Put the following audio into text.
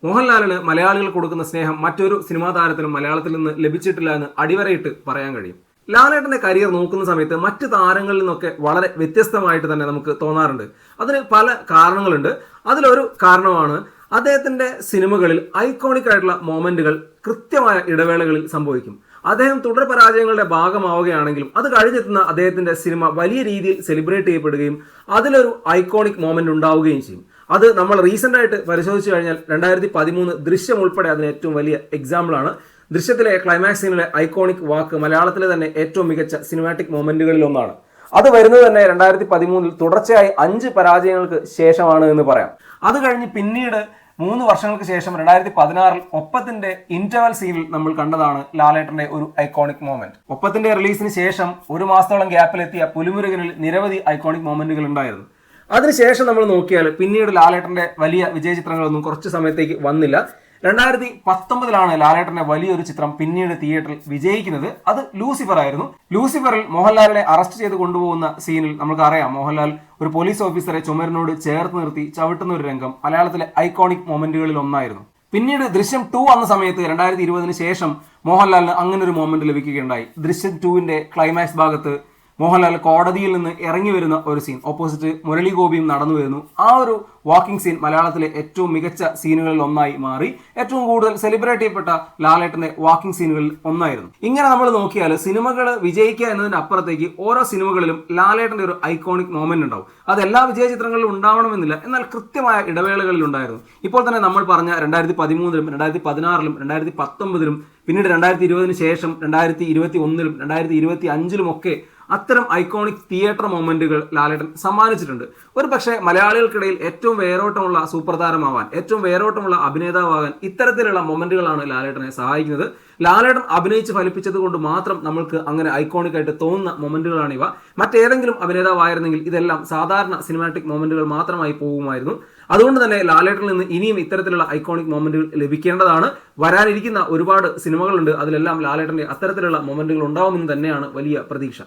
മോഹൻലാലിന് മലയാളികൾ കൊടുക്കുന്ന സ്നേഹം മറ്റൊരു സിനിമാ താരത്തിനും മലയാളത്തിൽ നിന്ന് ലഭിച്ചിട്ടില്ല എന്ന് അടിവരയിട്ട് പറയാൻ കഴിയും. ലാലേട്ടന്റെ കരിയർ നോക്കുന്ന സമയത്ത് മറ്റ് താരങ്ങളിൽ നിന്നൊക്കെ വളരെ വ്യത്യസ്തമായിട്ട് തന്നെ നമുക്ക് തോന്നാറുണ്ട്. അതിന് പല കാരണങ്ങളുണ്ട്. അതിലൊരു കാരണമാണ് അദ്ദേഹത്തിന്റെ സിനിമകളിൽ ഐക്കോണിക് ആയിട്ടുള്ള മൊമെന്റുകൾ കൃത്യമായ ഇടവേളകളിൽ സംഭവിക്കും. അദ്ദേഹം തുടർ പരാജയങ്ങളുടെ ഭാഗമാവുകയാണെങ്കിലും അത് കഴിഞ്ഞെത്തുന്ന അദ്ദേഹത്തിന്റെ സിനിമ വലിയ രീതിയിൽ സെലിബ്രേറ്റ് ചെയ്യപ്പെടുകയും അതിലൊരു ഐക്കോണിക് മൊമെന്റ് ഉണ്ടാവുകയും ചെയ്യും. അത് നമ്മൾ റീസെന്റ് ആയിട്ട് പരിശോധിച്ചു കഴിഞ്ഞാൽ 2013 ദൃശ്യം ഉൾപ്പെടെ അതിന് ഏറ്റവും വലിയ എക്സാമ്പിൾ ആണ്. ദൃശ്യത്തിലെ ക്ലൈമാക്സ് സീനിലെ ഐക്കോണിക് വാക്ക് മലയാളത്തിലെ തന്നെ ഏറ്റവും മികച്ച സിനിമാറ്റിക് മൊമെന്റുകളിൽ ഒന്നാണ്. അത് വരുന്നത് തന്നെ 2013 തുടർച്ചയായി 5 പരാജയങ്ങൾക്ക് ശേഷമാണ് എന്ന് പറയാം. അത് കഴിഞ്ഞ് പിന്നീട് 3 വർഷങ്ങൾക്ക് ശേഷം 2016 ഒപ്പത്തിന്റെ ഇന്റർവൽ സീനിൽ നമ്മൾ കണ്ടതാണ് ലാലേട്ടന്റെ ഒരു ഐക്കോണിക് മൊമെന്റ്. ഒപ്പത്തിന്റെ റിലീസിന് ശേഷം 1 മാസത്തോളം ഗ്യാപ്പിലെത്തിയ പുലിമുരുകനിൽ നിരവധി ഐക്കോണിക് മൊമെന്റുകൾ ഉണ്ടായിരുന്നു. അതിനുശേഷം നമ്മൾ നോക്കിയാൽ പിന്നീട് ലാലേട്ടന്റെ വലിയ വിജയ ചിത്രങ്ങളൊന്നും കുറച്ച് സമയത്തേക്ക് വന്നില്ല. 2019 ലാലേട്ടന്റെ വലിയൊരു ചിത്രം പിന്നീട് തിയേറ്ററിൽ വിജയിക്കുന്നത്. അത് ലൂസിഫർ ആയിരുന്നു. ലൂസിഫറിൽ മോഹൻലാലിനെ അറസ്റ്റ് ചെയ്ത് കൊണ്ടുപോകുന്ന സീനിൽ നമുക്കറിയാം, മോഹൻലാൽ ഒരു പോലീസ് ഓഫീസറെ ചുമരിനോട് ചേർത്ത് നിർത്തി ചവിട്ടുന്ന ഒരു രംഗം മലയാളത്തിലെ ഐക്കോണിക് മൊമെന്റുകളിൽ ഒന്നായിരുന്നു. പിന്നീട് ദൃശ്യം 2 വന്ന സമയത്ത് 2020 ശേഷം മോഹൻലാലിന് അങ്ങനെ ഒരു മൊമെന്റ് ലഭിക്കുകയുണ്ടായി. ദൃശ്യം 2 ക്ലൈമാക്സ് ഭാഗത്ത് മോഹൻലാൽ കോടതിയിൽ നിന്ന് ഇറങ്ങി വരുന്ന ഒരു സീൻ, ഓപ്പോസിറ്റ് മുരളി ഗോപിയും നടന്നു വരുന്നു. ആ ഒരു വാക്കിംഗ് സീൻ മലയാളത്തിലെ ഏറ്റവും മികച്ച സീനുകളിൽ ഒന്നായി മാറി. ഏറ്റവും കൂടുതൽ സെലിബ്രേറ്റ് ചെയ്യപ്പെട്ട ലാലേട്ടന്റെ വാക്കിംഗ് സീനുകളിൽ ഒന്നായിരുന്നു. ഇങ്ങനെ നമ്മൾ നോക്കിയാൽ സിനിമകൾ വിജയിക്കുക എന്നതിന്റെ അപ്പുറത്തേക്ക് ഓരോ സിനിമകളിലും ലാലേട്ടന്റെ ഒരു ഐക്കോണിക് മൊമെന്റ് ഉണ്ടാവും. അത് എല്ലാ വിജയ ചിത്രങ്ങളിലും ഉണ്ടാവണമെന്നില്ല, എന്നാൽ കൃത്യമായ ഇടവേളകളിൽ ഉണ്ടായിരുന്നു. ഇപ്പോൾ തന്നെ നമ്മൾ പറഞ്ഞ 2013 2016 2019 പിന്നീട് 2020 ശേഷം 2021 2025 ഒക്കെ അത്തരം ഐക്കോണിക് തിയേറ്റർ മൊമെന്റുകൾ ലാലേട്ടൻ സമ്മാനിച്ചിട്ടുണ്ട്. ഒരു പക്ഷേ മലയാളികൾക്കിടയിൽ ഏറ്റവും വേരോട്ടമുള്ള സൂപ്പർ താരമാവാൻ, ഏറ്റവും വേരോട്ടമുള്ള അഭിനേതാവാകാൻ ഇത്തരത്തിലുള്ള മൊമെന്റുകളാണ് ലാലേട്ടനെ സഹായിക്കുന്നത്. ലാലേട്ടൻ അഭിനയിച്ച് ഫലിപ്പിച്ചത് കൊണ്ട് മാത്രം നമ്മൾക്ക് അങ്ങനെ ഐക്കോണിക് ആയിട്ട് തോന്നുന്ന മൊമെന്റുകളാണിവ. മറ്റേതെങ്കിലും അഭിനേതാവായിരുന്നെങ്കിൽ ഇതെല്ലാം സാധാരണ സിനിമാറ്റിക് മൊമെന്റുകൾ മാത്രമായി പോകുമായിരുന്നു. അതുകൊണ്ട് തന്നെ ലാലേട്ടനിൽ നിന്ന് ഇനിയും ഇത്തരത്തിലുള്ള ഐക്കോണിക് മൊമെന്റുകൾ ലഭിക്കേണ്ടതാണ്. വരാനിരിക്കുന്ന ഒരുപാട് സിനിമകളുണ്ട്, അതിലെല്ലാം ലാലേട്ടന്റെ അത്തരത്തിലുള്ള മൊമെന്റുകൾ ഉണ്ടാവുമെന്ന് തന്നെയാണ് വലിയ പ്രതീക്ഷ.